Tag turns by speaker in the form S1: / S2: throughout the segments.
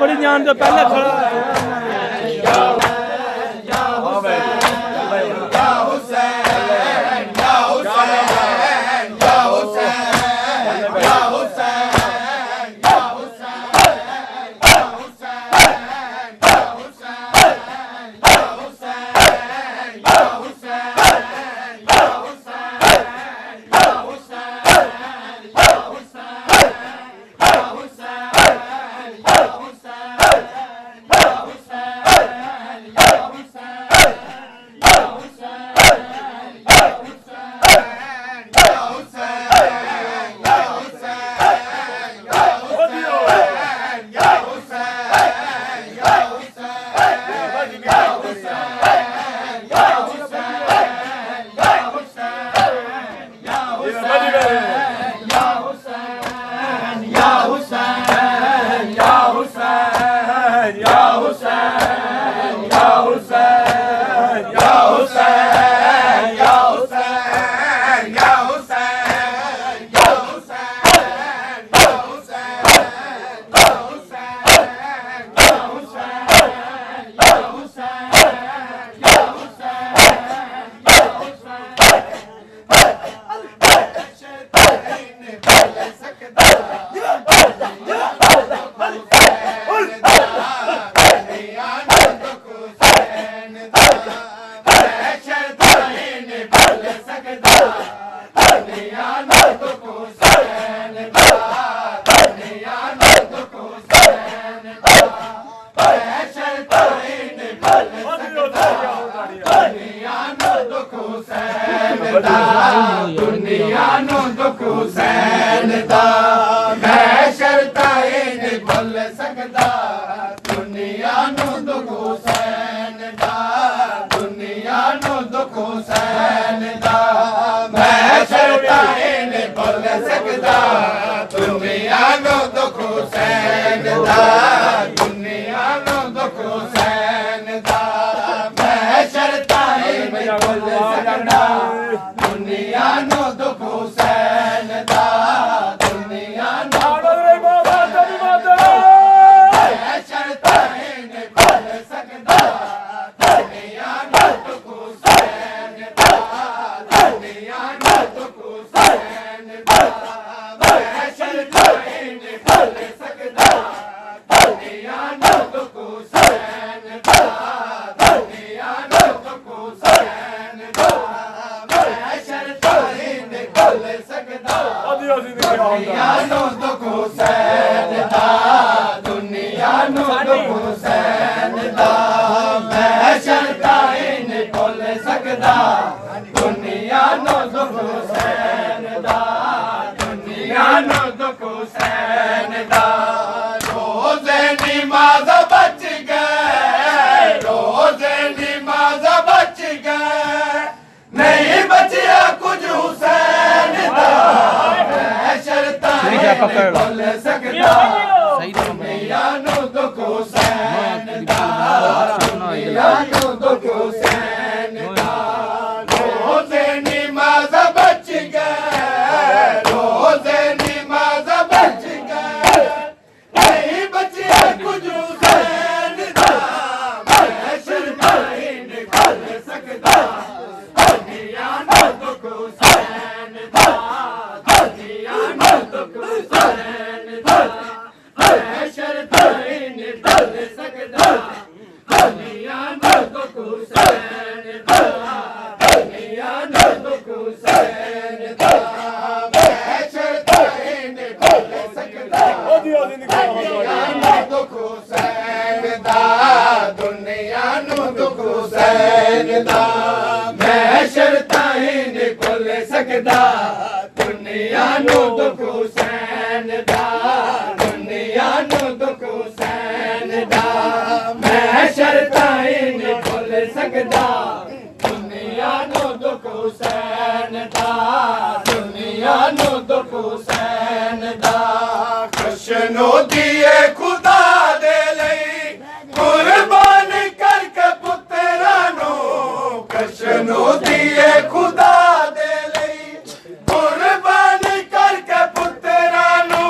S1: फड़ी जान तो पहले खड़ा
S2: दुनिया नु दुख हुसैन दा मैं शर्ताए नहीं भुल सकदा दुनिया नु दुख हुसैन दा दुनिया नु दुख हुसैन दा मैं शर्ताए नहीं भुल सकदा दुनिया नु दुख हुसैन दा दुनिया नु दुख हुसैन दा मैं शर्ताए नहीं भुल सकदा दुनिया नु दुख हुसैन दा दुनिया नु मैं शर्ताए नहीं भुल सकदा दुनिया नु दुख हुसैन दा दुनिया नु दुख हुसैन दा मैं शर्ताए नहीं भुल सकदा दुनिया नु दुख हुसैन दा दुनिया नु दुख हुसैन दा मैं शर्ताए नहीं भुल सकदा दुनिया नु दुख हुसैन दा दुनिया नु दुख हुसैन दा मैं शर्ताए नहीं भुल सकदा दुनिया नु दुख हुसैन दा दुनिया नु दुख हुसैन दा रोज़े नमाज़ बच गए रोज़े नमाज़ बच गए नहीं बचिया कुछ हुसैन दा मैं शर्ताए नहीं भुल सकदा दुनिया नु दुख हुसैन दा दुनिया नु दुख हुसैन दा रोज़े नमाज़ बच गए रोज़े नमाज़ बच गए नहीं बचिया कुछ हुसैन दा मैं शर्ताए नहीं भुल सकदा दुनिया नु दुख हुसैन दा दुनिया नु दुख हुसैन दा मैं शर्ताए नहीं भुल सकदा दुनिया नु दुख हुसैन दा दुनिया नु दुख हुसैन दा मैं शर्ताए नहीं भुल सकदा दुनिया नु दुख हुसैन दा दुनिया नु दुख हुसैन दा मैं शर्ताए नहीं भुल सकदा दुनिया नु दुख हुसैन दा दुनिया नु दुख हुसैन दा मैं शर्ताए नहीं भुल सकदा दुनिया नु दुख हुसैन दा दुनिया नु दुख हुसैन दा कृष्णो दिए खुदा दे लई कुर्बान करके पुत्रा नु कृष्णो दिए खुदा दे लई कुर्बान करके पुत्रा नु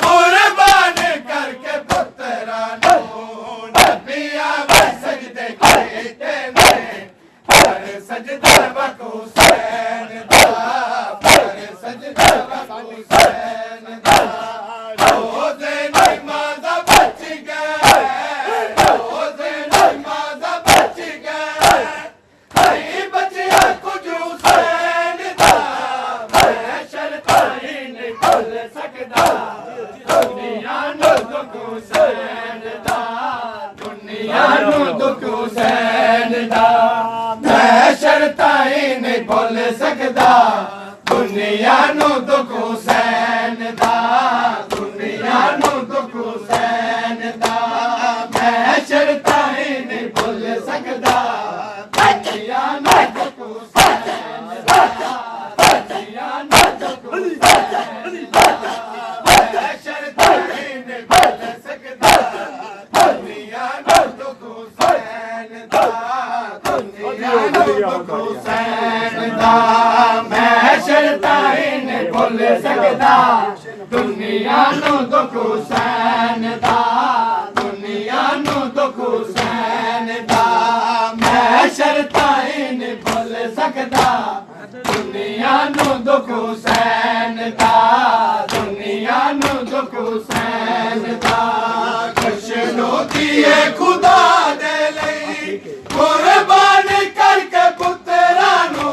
S2: कुर्बान करके पुत्रा सकदा दुनिया नू दुख हुसैन दा दुनिया नू दुख हुसैन दा मैं शर्तां नहीं भुल सकदा दुनिया नू दुख हुसैन दा दुनिया नू दुख हुसैन दा मैं शर्तां नहीं भुल सकदा दुनिया नू दुख हुसैन दा दुनिया नू दुख हुसैन दा मैं शर्तां नहीं भुल सकदा दुनिया नू दुख हुसैन दा दुनिया नू दुख हुसैन दा मैं शर्तां नहीं भुल सकदा दुनिया नू दुख हुसैन दा दुनिया नू दुख हुसैन दा खुशनो दिए खुदा दे लई कुर्बान करके पुत्रा नू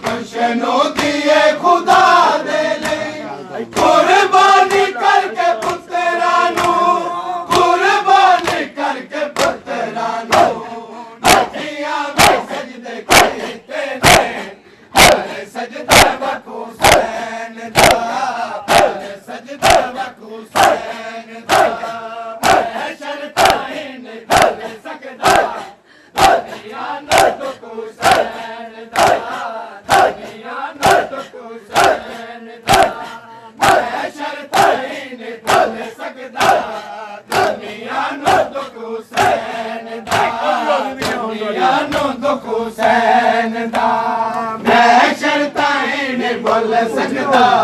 S2: खुशनो दिए खुदा दे लई कुर्बानी करके पुत्रा नू कुर्बानी करके पुत्रा नू नदियां में सजदे कीते ने हर सजदा वक हुसैन दा हर सजदा वक हुसैन दा मैं शर्तां नहीं भुल सकदा दुनिया नू दुख हुसैन दा दुनिया नू दुख हुसैन दा मैं शर्तां नहीं भुल सकदा दुनिया नू दुख हुसैन दा दुनिया नू दुख हुसैन दा मैं शर्तां नहीं भुल सकदा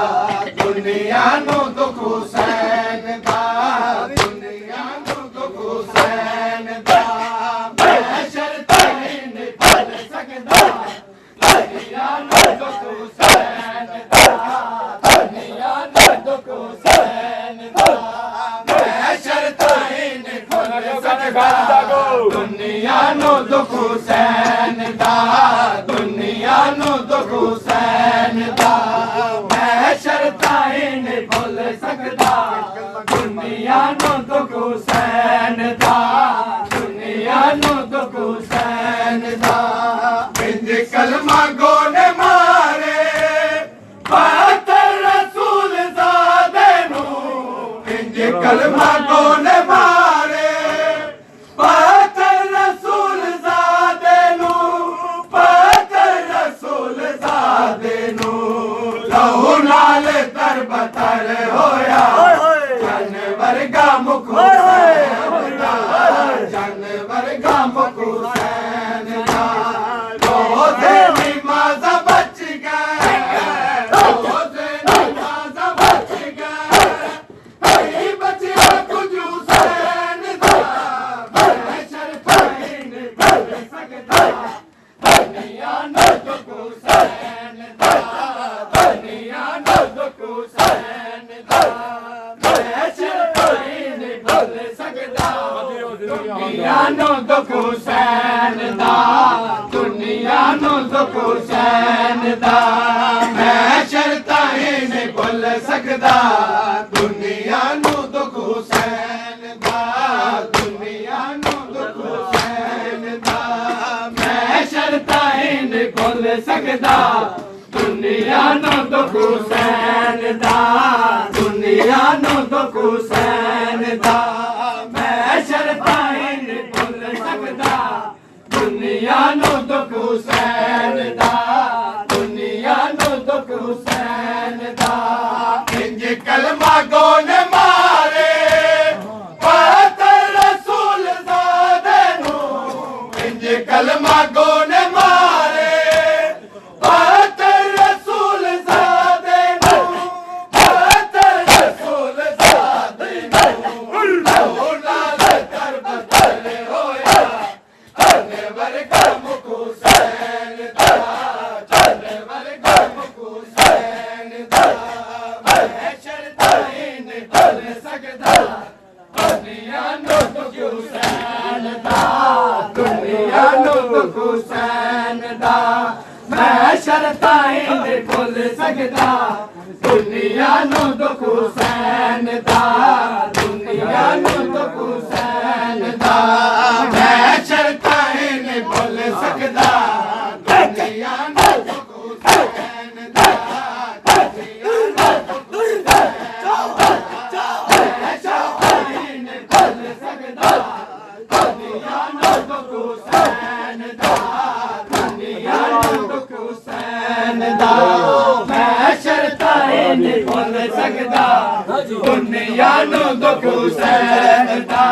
S2: दुनिया नू दुख हुसैन दा दुनिया नू दुख हुसैन दा मैं शर्तां नहीं भुल सकदा दुनिया नू दुख हुसैन दा दुनिया नू दुख हुसैन दा मैं शर्तां नहीं भुल सकदा दुनिया नू दुख हुसैन दा दुनिया नू दुख हुसैन दा मैं शर्तां नहीं भुल सकदा दुनिया नू दुख हुसैन दा दुनिया नू दुख हुसैन दा इंज कलमा गोने मारे पातर रसूल ज़ादे नू इंज कलमा गोने मारे पातर रसूल ज़ादे नू पातर रसूल ज़ादे नू लहू नाल तर बतर होया जानवर का मुख हुसैन दा जानवर का मुख हुसैन दा रोज़े नमाज़ बच गए रोज़े नमाज़ बच गए कहीं बचा कुछ हुसैन दा मैं शर्तां नहीं भुल सकदा दुनिया नू दुख हुसैन दा दुनिया नू दुख हुसैन दा मैं शर्तां नहीं भुल सकदा दुनिया नू दुख हुसैन दा दुनिया नू दुख हुसैन दा मैं शर्तां नहीं भुल सकदा दुनिया नू दुख हुसैन दा दुनिया नू दुख हुसैन दा मैं शर्तां नहीं भुल सकदा दुनिया नू दुख हुसैन दा दुनिया नू दुख हुसैन दा मैं शर्तां नहीं भुल सकदा दुनिया नू दुख हुसैन दा दुनिया नू दुख हुसैन दा इंज कलमा गोने मारे पातर रसूल ज़ादे नू इंज कलमा गोने मारे पातर रसूल ज़ादे नू पातर रसूल ज़ादे नू लहू नाल कर बतर होया जानवर का मुख हुसैन दा जानवर का मुख हुसैन दा मैं शर्तां नहीं भुल सकदा दुनिया नू दुख हुसैन दा दुनिया नू दुख हुसैन दा मैं शर्तां नहीं भुल सकदा दुनिया नू दुख हुसैन दा दुनिया नू दुख हुसैन दा मैं शर्तां नहीं भुल सकदा दुनिया नू दुख हुसैन हुसैन दा मैं शर्ता नहीं भुल सकदा दुनिया नु दुख हुसैन दा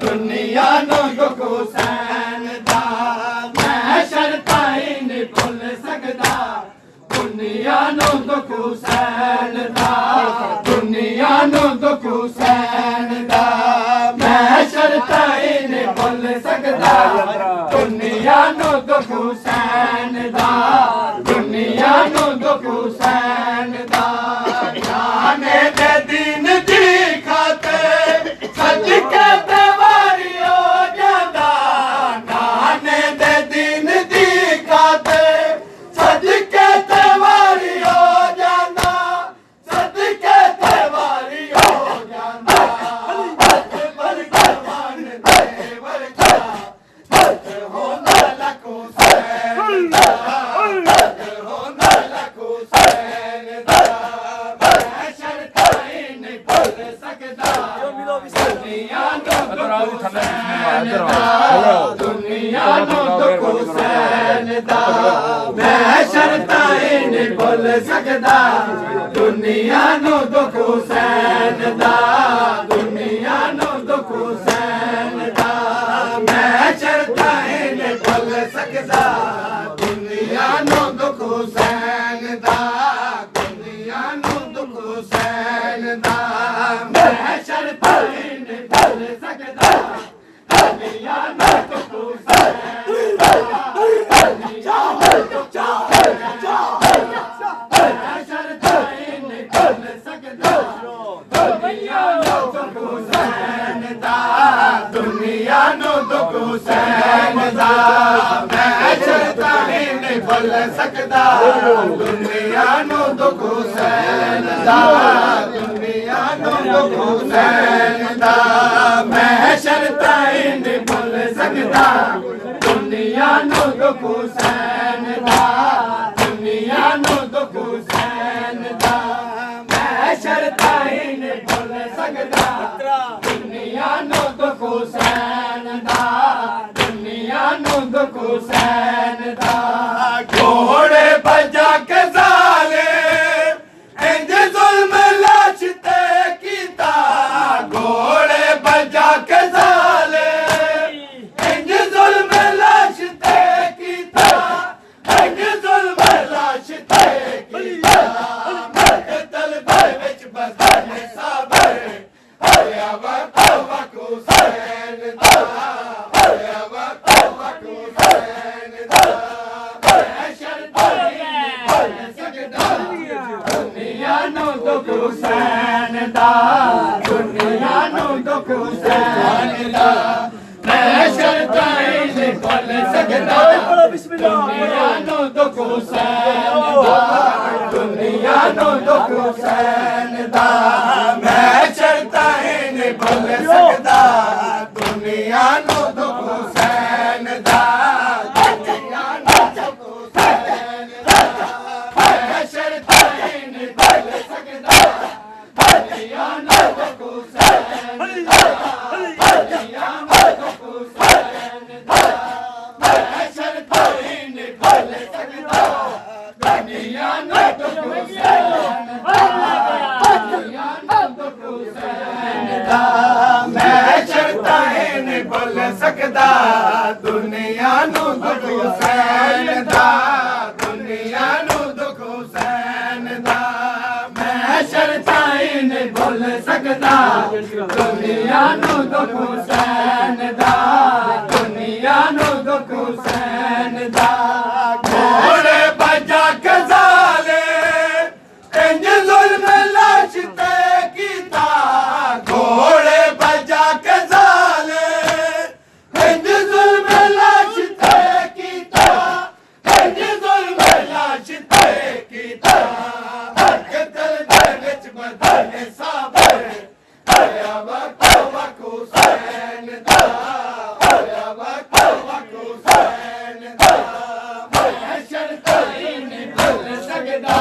S2: दुनिया नु दुख हुसैन दा मैं शर्ता नहीं भुल सकदा दुनिया नु दुख हुसैन दा दुनिया नु दुख हुसैन दा मैं शर्ता नहीं भुल सकदा दुनिया नु दुख हुसैन दा दुनिया नु दुख हुसैन दा जाने दे दीन दी खातिर सदके ते वारी हो जांदा जाने दे दीन दी खातिर सदके ते वारी हो जांदा सदके ते वारी हो जांदा पर करवान दे वर्गा होना लखो हुसैन दा होना लखो हुसैन दा मैं शर्ता नहीं भुल सकदा दुनिया नु दुख हुसैन दा मैं शर्ता नहीं भुल सकदा दुनिया नु दुख हुसैन दा दुनिया नु दुख हुसैन दा मैं शर्ता नहीं भुल सकदा दुनिया नु दुख हुसैन दा दुनिया नु दुख हुसैन दा मैं शर्ता नहीं भुल सकदा दुनिया नु दुख हुसैन दा दुनिया नु दुख हुसैन दा मैं शर्ता नहीं भुल सकदा दुनिया नु दुख हुसैन दा दुनिया नु दुख हुसैन दा मैं शर्ता नहीं भुल सकदा दुनिया नु दुख हुसैन दा दुनिया नु दुख हुसैन दा मैं शर्ता नहीं भुल सकदा दुनिया नु दुख हुसैन दा दुनिया नु दुख हुसैन दा मैं शर्ता नहीं भुल सकदा दुनिया नु दुख हुसैन दा दुनिया नु दुख हुसैन दा घोड़े बजा के जाले इंज जुल्म लाश ते कीता घोड़े बजा के जाले इंज जुल्म लाश ते कीता इंज जुल्म लाश ते कीता मकतल दे विच बसाने साबर होया वक हुसैन दा होया वक हुसैन दा मैं शर्ता नहीं भुल सकदा दुनिया नु दुख हुसैन दा दुनिया नु दुख हुसैन दा मैं शर्ता नहीं भुल सकदा दुनिया नु दुख हुसैन दा दुनिया नु दुख हुसैन दा मैं शर्ता नहीं भुल सकदा दुनिया नु दुख हुसैन दा दुनिया नु दुख हुसैन दा मैं शर्ता नहीं भुल सकदा दुनिया नु दुख हुसैन दा दुनिया नु दुख हुसैन दा मैं शर्ता नहीं भुल सकदा दुनिया नु दुख हुसैन दा दुनिया नु दुख हुसैन दा मैं शर्ता नहीं भुल सकदा दुनिया नु दुख हुसैन दा दुनिया नु दुख हुसैन दा मैं शर्ता नहीं भुल सकदा दुनिया नु दुख हुसैन दा दुनिया नु दुख हुसैन दा घोड़े बजा के जाले इंज जुल्म लाश ते कीता घोड़े बजा के जाले इंज जुल्म लाश ते कीता इंज जुल्म लाश ते कीता मकतल दे विच बसाने साबर होया वक हुसैन दा होया वक हुसैन दा मैं शर्ता नहीं भुल सकदा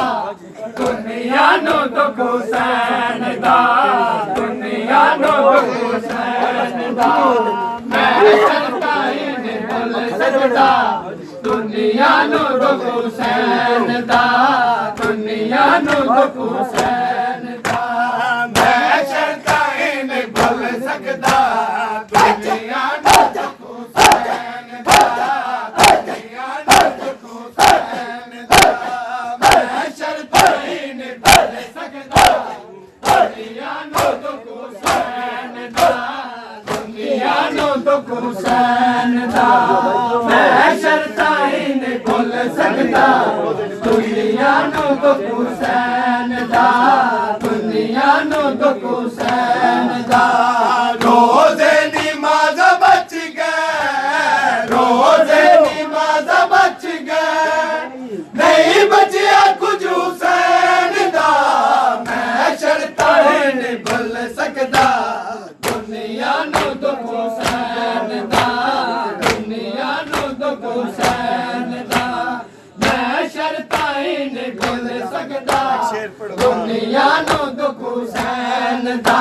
S2: दुनिया नु दुख हुसैन दा दुनिया नु दुख हुसैन दा मैं शर्ता नहीं भुल सकदा दुनिया नु दुख हुसैन दा ਦੁੱਖ ਹੁਸੈਨ ਦਾ ਮੈਂ ਸ਼ਰਤਾਂ ਹੀ ਨਹੀਂ ਭੁੱਲ ਸਕਦਾ ਦੁਨੀਆ ਨੂੰ ਦੁੱਖ ਹੁਸੈਨ ਦਾ ਦੁਨੀਆ ਨੂੰ ਦੁੱਖ ਹੁਸੈਨ ਦਾ ਮੈਂ ਸ਼ਰਤਾਂ ਹੀ ਨਹੀਂ ਭੁੱਲ ਸਕਦਾ ਦੁਨੀਆ ਨੂੰ ਦੁੱਖ ਹੁਸੈਨ ਦਾ ਦੁਨੀਆ ਨੂੰ ਦੁੱਖ ਹੁਸੈਨ ਦਾ ਮੈਂ ਸ਼ਰਤਾਂ ਹੀ ਨਹੀਂ ਭੁੱਲ ਸਕਦਾ ਦੁਨੀਆ ਨੂੰ ਦੁੱਖ ਹੁਸੈਨ ਦਾ ਦੁਨੀਆ ਨੂੰ ਦੁੱਖ ਹੁਸੈਨ ਦਾ ਰੋਜ਼ੇ ਨਮਾਜ਼ ਬਚ ਗਏ ਰੋਜ਼ੇ ਨਮਾਜ਼ ਬਚ ਗਏ ਨਹੀਂ ਬਚਿਆ ਕੁਝ ਹੁਸੈਨ ਦਾ ਮੈਂ ਸ਼ਰਤਾਂ ਹੀ ਨਹੀਂ ਭੁੱਲ ਸਕਦਾ ਦੁਨੀਆ ਨੂੰ ਦੁੱਖ ਹੁਸੈਨ ਦਾ ਦੁਨੀਆ ਨੂੰ ਦੁੱਖ ਹੁਸੈਨ ਦਾ ਮੈਂ ਸ਼ਰਤਾਂ ਹੀ ਨਹੀਂ ਭੁੱਲ ਸਕਦਾ ਦੁਨੀਆ ਨੂੰ ਦੁੱਖ ਹੁਸੈਨ ਦਾ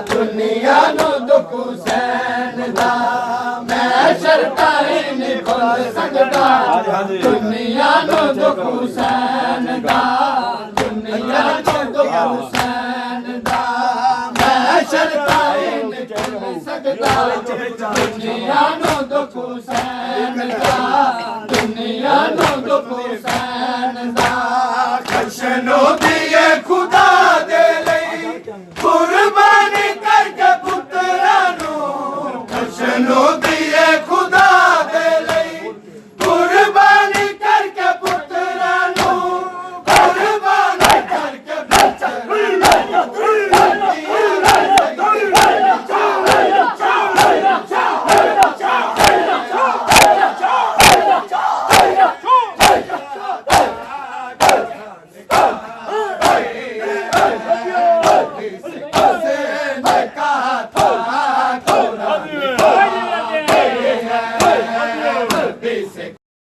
S2: ਦੁਨੀਆ ਨੂੰ ਦੁੱਖ ਹੁਸੈਨ ਦਾ ਮੈਂ ਸ਼ਰਤਾਂ ਹੀ ਨਹੀਂ ਭੁੱਲ ਸਕਦਾ ਦੁਨੀਆ ਨੂੰ ਦੁੱਖ ਹੁਸੈਨ ਦਾ ਦੁਨੀਆ ਨੂੰ ਦੁੱਖ ਹੁਸੈਨ ਦਾ ਮੈਂ ਸ਼ਰਤਾਂ ਹੀ ਨਹੀਂ ਭੁੱਲ ਸਕਦਾ ਦੁਨੀਆ ਨੂੰ ਦੁੱਖ ਹੁਸੈਨ ਦਾ ਦੁਨੀਆ ਨੂੰ ਦੁੱਖ ਹੁਸੈਨ ਦਾ ਖਸ਼ਨੋ ਦੀਏ ਖੁਦਾ ਦੇ ਲਈ ਕੁਰਬਾਨੀ ਕਰਕੇ ਪੁੱਤਰਾਂ ਨੂੰ ਖਸ਼ਨੋ